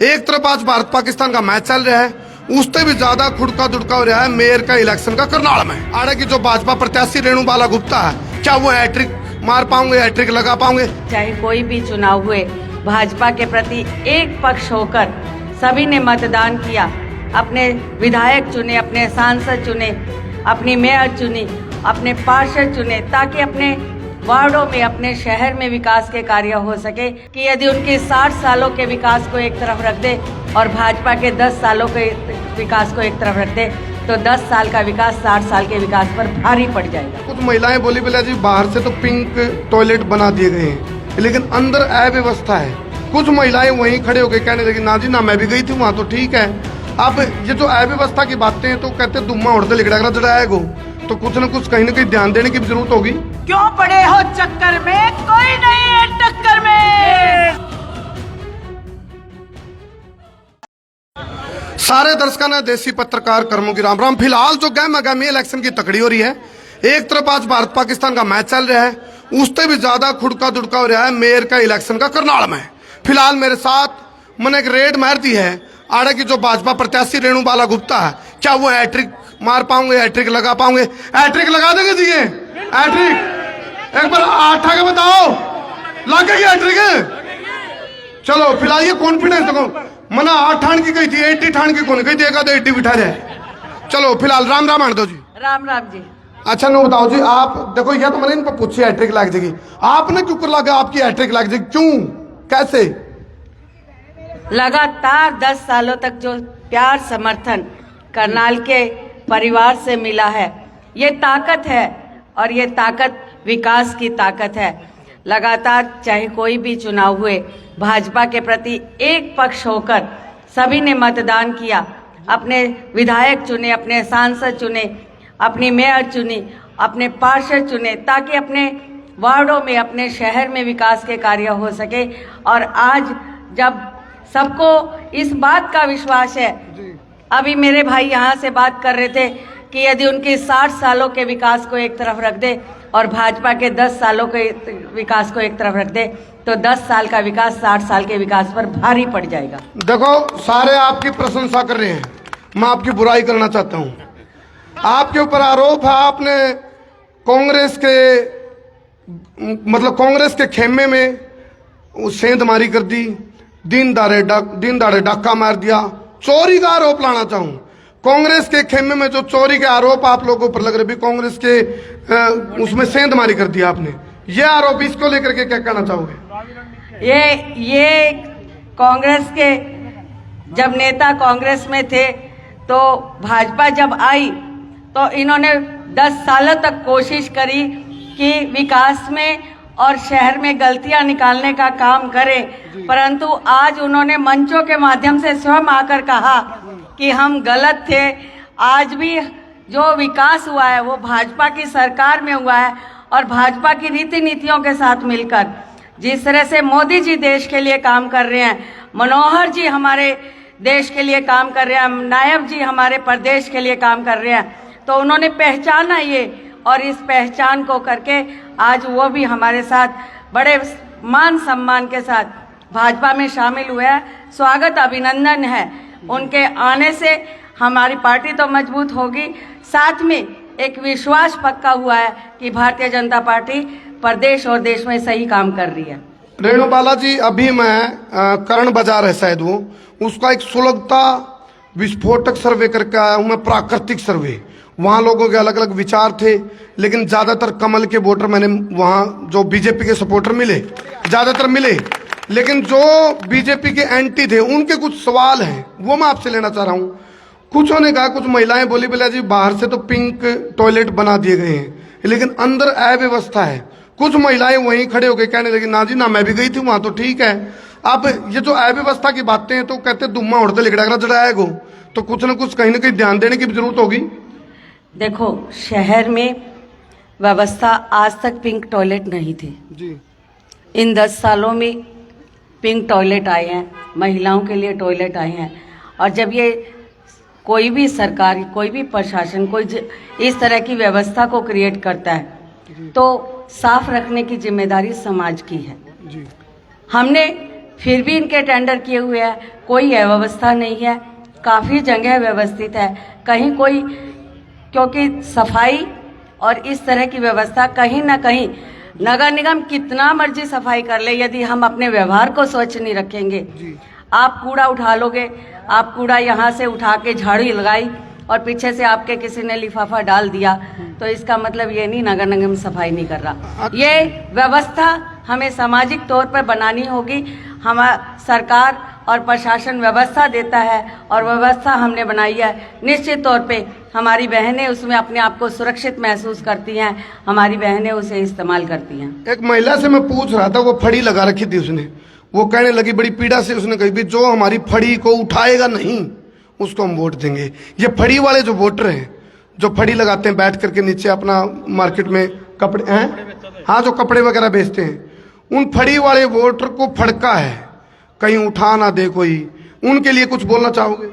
एक तरफ आज भारत पाकिस्तान का मैच चल रहा है, उससे भी ज्यादा खुड़का दुड़का हो रहा है मेयर का इलेक्शन का करनाल में। आड़े की जो भाजपा प्रत्याशी रेणुबाला गुप्ता है, क्या वो हैट्रिक मार पाओगे, हैट्रिक लगा पाओगे? चाहे कोई भी चुनाव हुए, भाजपा के प्रति एक पक्ष होकर सभी ने मतदान किया, अपने विधायक चुने, अपने सांसद चुने, अपनी मेयर चुनी, अपने पार्षद चुने, ताकि अपने वार्डों में, अपने शहर में विकास के कार्य हो सके। कि यदि उनके 60 सालों के विकास को एक तरफ रख दे और भाजपा के 10 सालों के विकास को एक तरफ रख दे, तो 10 साल का विकास 60 साल के विकास पर भारी पड़ जाएगा। कुछ महिलाएं बोली बोला जी बाहर से तो पिंक टॉयलेट बना दिए गए हैं, लेकिन अंदर अव्यवस्था है। कुछ महिलाएं वहीं खड़े होकर कहने लगी, ना जी ना मैं भी गई थी वहाँ, तो ठीक है। अब ये जो अव्यवस्था की बातें हैं तो कहते दुम्मा उड़ते लिखड़ा जड़ाएगो, तो कुछ न कुछ कहीं ना कहीं ध्यान देने की जरूरत होगी। क्यों पड़े हो चक्कर में, कोई नहीं है टक्कर में। सारे दर्शकों ने देसी पत्रकार कर्मों की राम राम। फिलहाल जो गहमा इलेक्शन की तकड़ी हो रही है, एक तरफ आज भारत पाकिस्तान का मैच चल रहा है, उससे भी ज्यादा खुड़का दुड़का हो रहा है मेयर का इलेक्शन का करनाल में। फिलहाल मेरे साथ मैंने एक रेड मार दी है। आड़े की जो भाजपा प्रत्याशी रेणुबाला गुप्ता है, क्या वो हैट्रिक मार पाओगे, हैट्रिक लगा पाओगे? हैट्रिक लगा देंगे जी, हैट्रिक एक बार आठ के बताओ, लगेगी हैट्रिक? चलो फिलहाल ये कॉन्फिडेंस देखो, मना 8 ठान की गई थी, 80 ठान की कौन गई थी, एक 80 बिठा रहे। चलो फिलहाल राम राम आंट दो जी। राम राम जी। अच्छा नो बताओ जी, आप देखो ये तो मैंने इनको पूछी हैट्रिक लग जाएगी, आपने क्यों कर लगा आपकी हैट्रिक लग जाएगी, क्यों, कैसे? लगातार 10 सालों तक जो प्यार समर्थन करनाल के परिवार से मिला है, ये ताकत है, और ये ताकत विकास की ताकत है। लगातार चाहे कोई भी चुनाव हुए, भाजपा के प्रति एक पक्ष होकर सभी ने मतदान किया, अपने विधायक चुने, अपने सांसद चुने, अपनी मेयर चुनी, अपने पार्षद चुने, ताकि अपने वार्डों में, अपने शहर में विकास के कार्य हो सके। और आज जब सबको इस बात का विश्वास है, अभी मेरे भाई यहाँ से बात कर रहे थे कि यदि उनके 60 सालों के विकास को एक तरफ रख दे और भाजपा के 10 सालों के विकास को एक तरफ रख दे, तो 10 साल का विकास 60 साल के विकास पर भारी पड़ जाएगा। देखो सारे आपकी प्रशंसा कर रहे हैं, मैं आपकी बुराई करना चाहता हूँ। आपके ऊपर आरोप है आपने कांग्रेस के खेमे में सेंधमारी कर दी, दिन दाड़े डाका मार दिया, चोरी का आरोप लाना चाहूं। कांग्रेस के खेमे में जो चोरी के आरोप आप लोगों पर लग रहे, भी कांग्रेस के उसमें सेंधमारी कर दिया आपने, ये आरोप, इसको लेकर के क्या कहना चाहोगे? ये कांग्रेस के जब नेता कांग्रेस में थे, तो भाजपा जब आई तो इन्होंने 10 सालों तक कोशिश करी कि विकास में और शहर में गलतियां निकालने का काम करें, परंतु आज उन्होंने मंचों के माध्यम से स्वयं आकर कहा कि हम गलत थे। आज भी जो विकास हुआ है वो भाजपा की सरकार में हुआ है, और भाजपा की रीति नीतियों के साथ मिलकर। जिस तरह से मोदी जी देश के लिए काम कर रहे हैं, मनोहर जी हमारे देश के लिए काम कर रहे हैं, नायब जी हमारे प्रदेश के लिए काम कर रहे हैं, तो उन्होंने पहचाना ये, और इस पहचान को करके आज वो भी हमारे साथ बड़े मान सम्मान के साथ भाजपा में शामिल हुए हैं। स्वागत, अभिनंदन है। उनके आने से हमारी पार्टी तो मजबूत होगी, साथ में एक विश्वास पक्का हुआ है कि भारतीय जनता पार्टी प्रदेश और देश में सही काम कर रही है। रेणुबाला जी, अभी मैं करण बाजार है शायद वो, उसका एक सुलगता विस्फोटक सर्वे करके आया हूं मैं, प्राकृतिक सर्वे। वहाँ लोगों के अलग अलग विचार थे, लेकिन ज़्यादातर कमल के वोटर मैंने वहाँ जो बीजेपी के सपोर्टर मिले, ज़्यादातर मिले, लेकिन जो बीजेपी के एंटी थे उनके कुछ सवाल हैं, वो मैं आपसे लेना चाह रहा हूँ। कुछ ने कहा, कुछ महिलाएं बोली बोला जी बाहर से तो पिंक टॉयलेट बना दिए गए हैं, लेकिन अंदर अव्यवस्था है। कुछ महिलाएं वहीं खड़े होकर कहने लगी, ना जी ना मैं भी गई थी वहाँ, तो ठीक है। अब ये जो अव्यवस्था की बातें हैं तो कहते दुम्मा उड़ते लिखड़ा जड़ाएगो, तो कुछ न कुछ कहीं ना कहीं ध्यान देने की जरूरत होगी। देखो, शहर में व्यवस्था आज तक पिंक टॉयलेट नहीं थी जी। इन 10 सालों में पिंक टॉयलेट आए हैं, महिलाओं के लिए टॉयलेट आए हैं। और जब ये कोई भी सरकार, कोई भी प्रशासन, कोई इस तरह की व्यवस्था को क्रिएट करता है, तो साफ रखने की जिम्मेदारी समाज की है। जी। हमने फिर भी इनके टेंडर किए हुए हैं, कोई अव्यवस्था नहीं है, काफ़ी जगह व्यवस्थित है, कहीं कोई, क्योंकि सफाई और इस तरह की व्यवस्था कहीं ना कहीं नगर निगम कितना मर्जी सफाई कर ले, यदि हम अपने व्यवहार को स्वच्छ नहीं रखेंगे, आप कूड़ा उठा लोगे, आप कूड़ा यहाँ से उठा के झाड़ू लगाई और पीछे से आपके किसी ने लिफाफा डाल दिया, तो इसका मतलब ये नहीं नगर निगम सफाई नहीं कर रहा। ये व्यवस्था हमें सामाजिक तौर पर बनानी होगी। हमारा सरकार और प्रशासन व्यवस्था देता है और व्यवस्था हमने बनाई है। निश्चित तौर पे हमारी बहनें उसमें अपने आप को सुरक्षित महसूस करती हैं, हमारी बहनें उसे इस्तेमाल करती हैं। एक महिला से मैं पूछ रहा था, वो फड़ी लगा रखी थी उसने, वो कहने लगी बड़ी पीड़ा से, उसने कही भी जो हमारी फड़ी को उठाएगा नहीं उसको हम वोट देंगे। ये फड़ी वाले जो वोटर हैं, जो फड़ी लगाते हैं बैठ करके नीचे अपना मार्केट में कपड़े हैं, हाँ जो कपड़े वगैरह बेचते हैं, उन फड़ी वाले वोटर को फड़का है, कहीं उठा ना दे कोई, उनके लिए कुछ बोलना चाहोगे?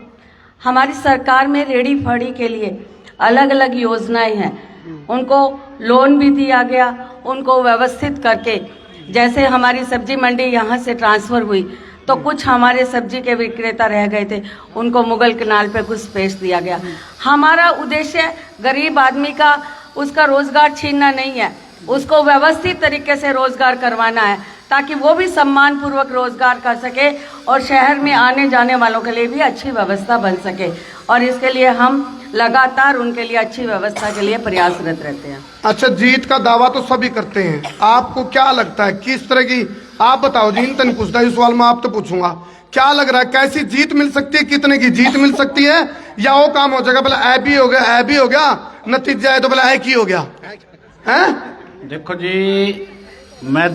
हमारी सरकार में रेडी फड़ी के लिए अलग अलग योजनाएं हैं, उनको लोन भी दिया गया, उनको व्यवस्थित करके, जैसे हमारी सब्जी मंडी यहाँ से ट्रांसफर हुई तो कुछ हमारे सब्जी के विक्रेता रह गए थे, उनको मुगल किनाल पे कुछ पेश दिया गया। हमारा उद्देश्य गरीब आदमी का उसका रोजगार छीनना नहीं है, उसको व्यवस्थित तरीके से रोजगार करवाना है ताकि वो भी सम्मान पूर्वक रोजगार कर सके और शहर में आने जाने वालों के लिए भी अच्छी व्यवस्था बन सके, और इसके लिए हम लगातार उनके लिए अच्छी व्यवस्था के लिए प्रयासरत रहते हैं। अच्छा, जीत का दावा तो सभी करते हैं, आपको क्या लगता है किस तरह की, आप बताओ जी, तन पूछता है, इस सवाल में आप तो पूछूंगा, क्या लग रहा है कैसी जीत मिल सकती है, कितने की जीत मिल सकती है, या वो काम हो जाएगा बोला ऐ भी हो गया, ऐ भी हो गया, नतीजा है तो बोला ऐ की हो गया है? देखो जी, मैं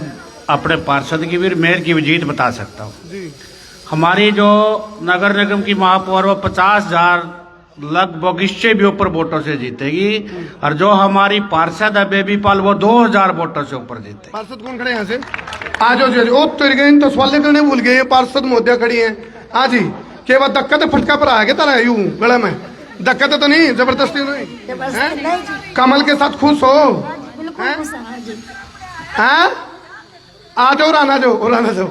अपने पार्षद की भी मेयर की भी जीत बता सकता हूँ। हमारी जो नगर निगम की महापौर वो 50,000 लगभग इससे भी ऊपर वोटों से जीतेगी, और जो हमारी पार्षद है बेबी पाल वो 2,000 वोटों से ऊपर जीते। पार्षद कौन खड़े हैं यहाँ से? आ जाओ जी, ओ तेरी गई तो सवाल करने भूल गए, ये पार्षद मोदिया खड़ी हैं। हाँ जी, के बाद धक्का तो फटका पर आ गया तारा यूं गले में, धक्का तो नहीं, जबरदस्ती नहीं, कमल के साथ खुश हो? हाँ, आ जाओ राना जाओ, आ जाओ,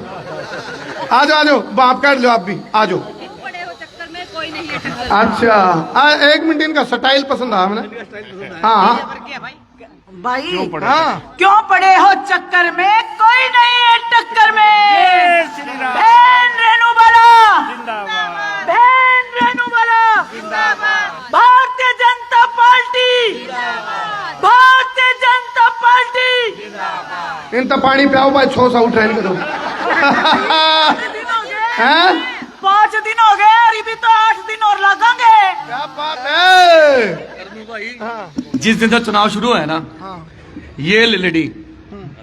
आ जाओ, आ जाओ, बाप काट लो आप भी, आ जाओ। अच्छा, एक मिनट, इनका स्टाइल पसंद आया मैंने। हाँ भाई हाँ, क्यों पड़े हो चक्कर में, कोई नहीं है टक्कर में। बहन रेणु बाला, बहन रेणु बाला, भारतीय जनता पार्टी, भारतीय जनता पार्टी। इन तो पानी पियाओ भाई, 6 सा ट्रेन करो। हैं? 5 दिन हो गए, अभी भी तो 8 दिन और लगेंगे। क्या बात है? जिस दिन से चुनाव शुरू है ना, ये लेडी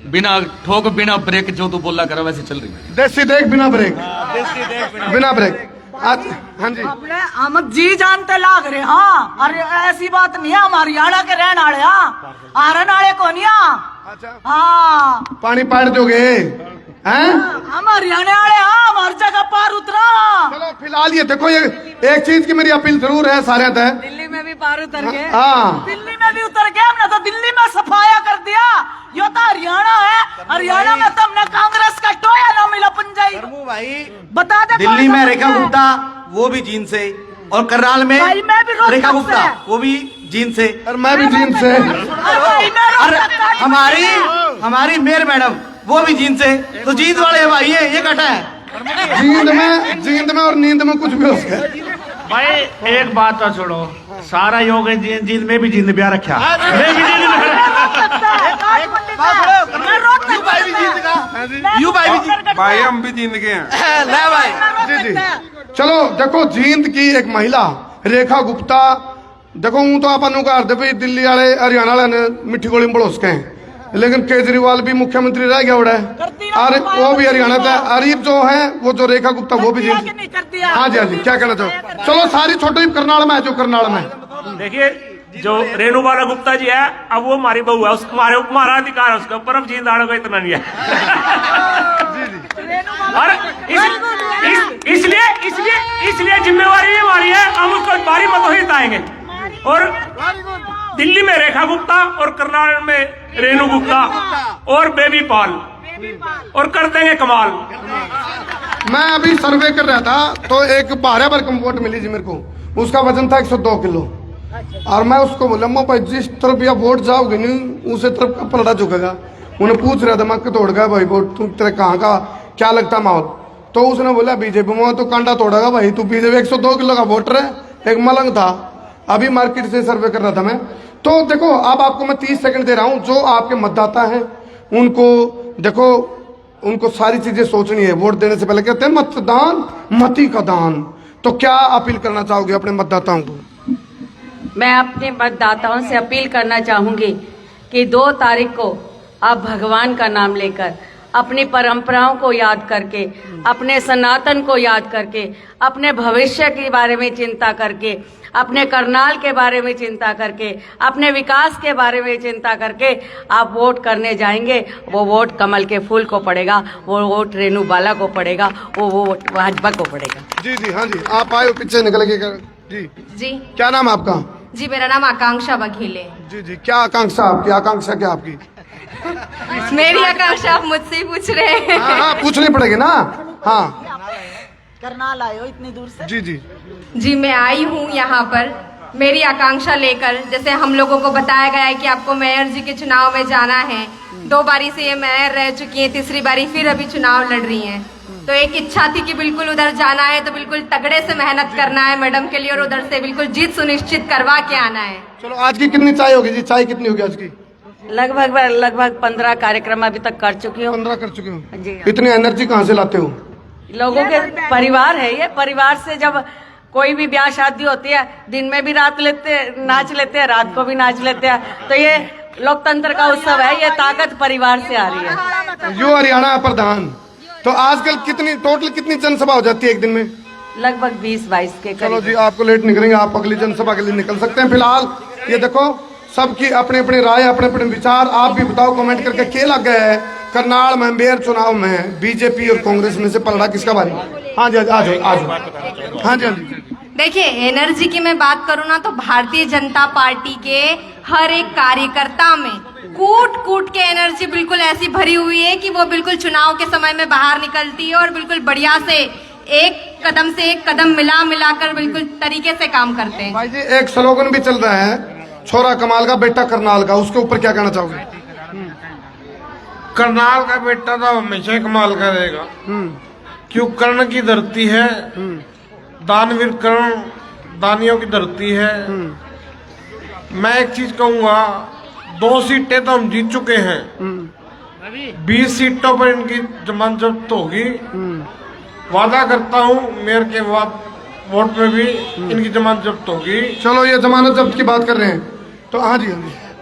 बिना ठोक बिना ब्रेक जो तू बोला करा वैसे चल रही है। देसी देख बिना ब्रेक, बिना ब्रेक। आज हाँ जी, अपने हम जी जानते लाग रहे। हाँ, अरे ऐसी बात नहीं है, हमारी हरियाणा के रहने वाले, आरन वाले को नहीं। हाँ, पानी पाड़ दोगे हैं? हम हरियाणा वाले, हाँ, हमारी जगह पार उतरा। चलो फिलहाल ये देखो, ये एक चीज की मेरी अपील जरूर है सारे तय, दिल्ली में भी पार उतर गए। हाँ, दिल्ली में भी उतर गया, हमने तो दिल्ली में सफाया कर दिया। यो तो हरियाणा है, हरियाणा में तो हमने कांग्रेस का टोया ना मिला पंजाई। भाई बता दे, दिल्ली में रेखा गुप्ता वो भी जीन से, और करनाल में भाई मैं भी रोहतक रेखा गुप्ता से। वो भी जीन से, और मैं भी जीन से। और हमारी मेयर मैडम वो भी जीन से, तो जींद वाले भाई है, ये कटा है। जींद में और नींद में कुछ भी हो सकता है। भाई एक बात तो छोड़ो, सारा योग जींद में भी जींद ब्याह रखा, मैं भी जींद में यू भाई भी भाई हम भी जीत गए हैं। ले भाई जी जी, चलो देखो, जींद की एक महिला रेखा गुप्ता, देखो हूं तो आप अनुकार दे भाई, दिल्ली वाले हरियाणा वाले ने मिट्टी गोली में बड़ोस के, लेकिन केजरीवाल भी मुख्यमंत्री रह गया उड़ा, और वो भी हरियाणा था। अरीब जो है वो जो रेखा गुप्ता वो भी जींद। हाँ जी, हाँ जी, क्या कहना चाहो? चलो सारी छोटी करनाल में है, जो करनाल में देखिए, जो रेणु बाला गुप्ता जी है, अब वो हमारी बहू है, उसको हमारा अधिकार है उसके ऊपर, अब जींद आड़ों का इतना नहीं है। और इसलिए जिम्मेवारी हमारी है, हम उसको बारी मतों ही जिताएंगे। और दिल्ली में रेखा गुप्ता और करनाल में रेणु गुप्ता और बेबी पाल, और कर देंगे कमाल। मैं अभी सर्वे कर रहा था तो एक बारह बार कम वोट मिली जी मेरे को, उसका वजन था 102 किलो। और मैं उसको बोला मैं भाई जिस तरफ या वोट जाओगे नहीं उसे तरफ का पलड़ा झुकेगा। उन्हें पूछ रहा था मैं तोड़ गया भाई वोट, तू तेरे कहाँ का क्या लगता माहौल? तो उसने बोला बीजेपी में तो कांडा तोड़ेगा भाई, तू बीजेपी 102 किलो का वोटर है। एक मलंग था, अभी मार्केट से सर्वे कर रहा था मैं। तो देखो अब आपको मैं 30 सेकंड दे रहा हूँ, जो आपके मतदाता हैं उनको देखो, उनको सारी चीजें सोचनी है। वोट देने से पहले कहते हैं मतदान मती का दान। तो क्या अपील करना चाहोगे अपने मतदाताओं को? मैं अपने मतदाताओं से अपील करना चाहूंगी कि 2 तारीख को आप भगवान का नाम लेकर, अपनी परंपराओं को याद करके, अपने सनातन को याद करके, अपने भविष्य के बारे में चिंता करके, अपने करनाल के बारे में चिंता करके, अपने विकास के बारे में चिंता करके आप वोट करने जाएंगे। वो वोट कमल के फूल को पड़ेगा, वो वोट रेणु बाला को पड़ेगा, वो वोट भाजपा को पड़ेगा। जी जी हाँ जी, आप आए पीछे निकल के जी जी क्या नाम है आपका? जी मेरा नाम आकांक्षा बघेले। जी जी क्या आकांक्षा आपकी? आकांक्षा क्या आपकी? मेरी आकांक्षा आप मुझसे ही पूछ रहे हैं। हाँ पूछनी पड़ेगी ना। हाँ करनाल आए हो इतनी दूर से? जी जी जी मैं आई हूँ यहाँ पर मेरी आकांक्षा लेकर। जैसे हम लोगों को बताया गया है कि आपको मेयर जी के चुनाव में जाना है। 2 बारी से ये मेयर रह चुकी हैं, तीसरी बारी फिर अभी चुनाव लड़ रही हैं। तो एक इच्छा थी कि बिल्कुल उधर जाना है तो बिल्कुल तगड़े से मेहनत करना है मैडम के लिए और उधर से बिल्कुल जीत सुनिश्चित करवा के आना है। चलो आज की कितनी चाय होगी जी? चाय कितनी होगी आज की? लगभग 15 कार्यक्रम अभी तक कर चुकी हूँ। 15 कर चुके हो? जी। इतनी एनर्जी कहाँ से लाते हो? लोगों के परिवार है ये। परिवार से जब कोई भी ब्याह शादी होती है, दिन में भी नाच लेते हैं, रात को भी नाच लेते हैं। तो ये लोकतंत्र का उत्सव है, ये ताकत परिवार से आ रही है। यो हरियाणा प्रधान। तो आजकल टोटल कितनी जनसभा हो जाती है एक दिन में? लगभग 20-22 के चलो करीब। जी आपको लेट निकलेंगे, आप अगली जनसभा के लिए निकल सकते हैं। फिलहाल ये देखो सबकी अपने अपने राय, अपने अपने विचार। आप भी बताओ कमेंट करके क्या लग गया है करनाल में मेयर चुनाव में बीजेपी और कांग्रेस में से पलड़ा किसका बारी? हाँ जी आ जाओ। हाँ जी हाँ जी। देखिए एनर्जी की मैं बात करूँ ना तो भारतीय जनता पार्टी के हर एक कार्यकर्ता में कूट के एनर्जी बिल्कुल ऐसी भरी हुई है कि वो बिल्कुल चुनाव के समय में बाहर निकलती है और बिल्कुल बढ़िया से एक कदम मिलाकर बिल्कुल तरीके से काम करते हैं। भाई जी एक स्लोगन भी चल रहा है, छोरा कमाल का बेटा करनाल का, उसके ऊपर क्या कहना चाहोगे? करनाल का बेटा तो हमेशा ही कमाल करेगा, क्यों कर्ण की धरती है, दानवीर कर्ण दानियों की धरती है। मैं एक चीज कहूंगा, 2 सीटें तो हम जीत चुके हैं, 20 सीटों पर इनकी जमानत जब्त होगी। वादा करता हूँ मेयर के बाद वोट में भी इनकी जमानत जब्त होगी। चलो ये जमानत जब्त की बात कर रहे हैं तो हाँ जी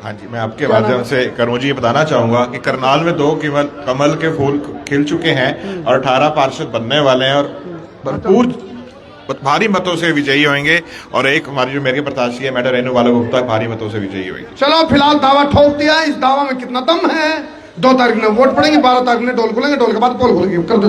हाँ जी, मैं आपके माध्यम से करूँ जी ये बताना चाहूंगा कि करनाल में 2 कमल के फूल खिल चुके हैं और 18 पार्षद बनने वाले हैं और भरपूर भारी मतों से विजयी होंगे। और एक हमारी जो मेरे प्रत्याशी है मैडम रेणु बाला गुप्ता भारी मतों से विजयी होंगे। चलो फिलहाल दावा ठोक दिया, इस दावा में कितना दम है? 2 तारीख में वोट पड़ेंगे, 12 तारीख में ढोल खुलेंगे, ढोल के बाद पोल खुलेंगे। कर दो।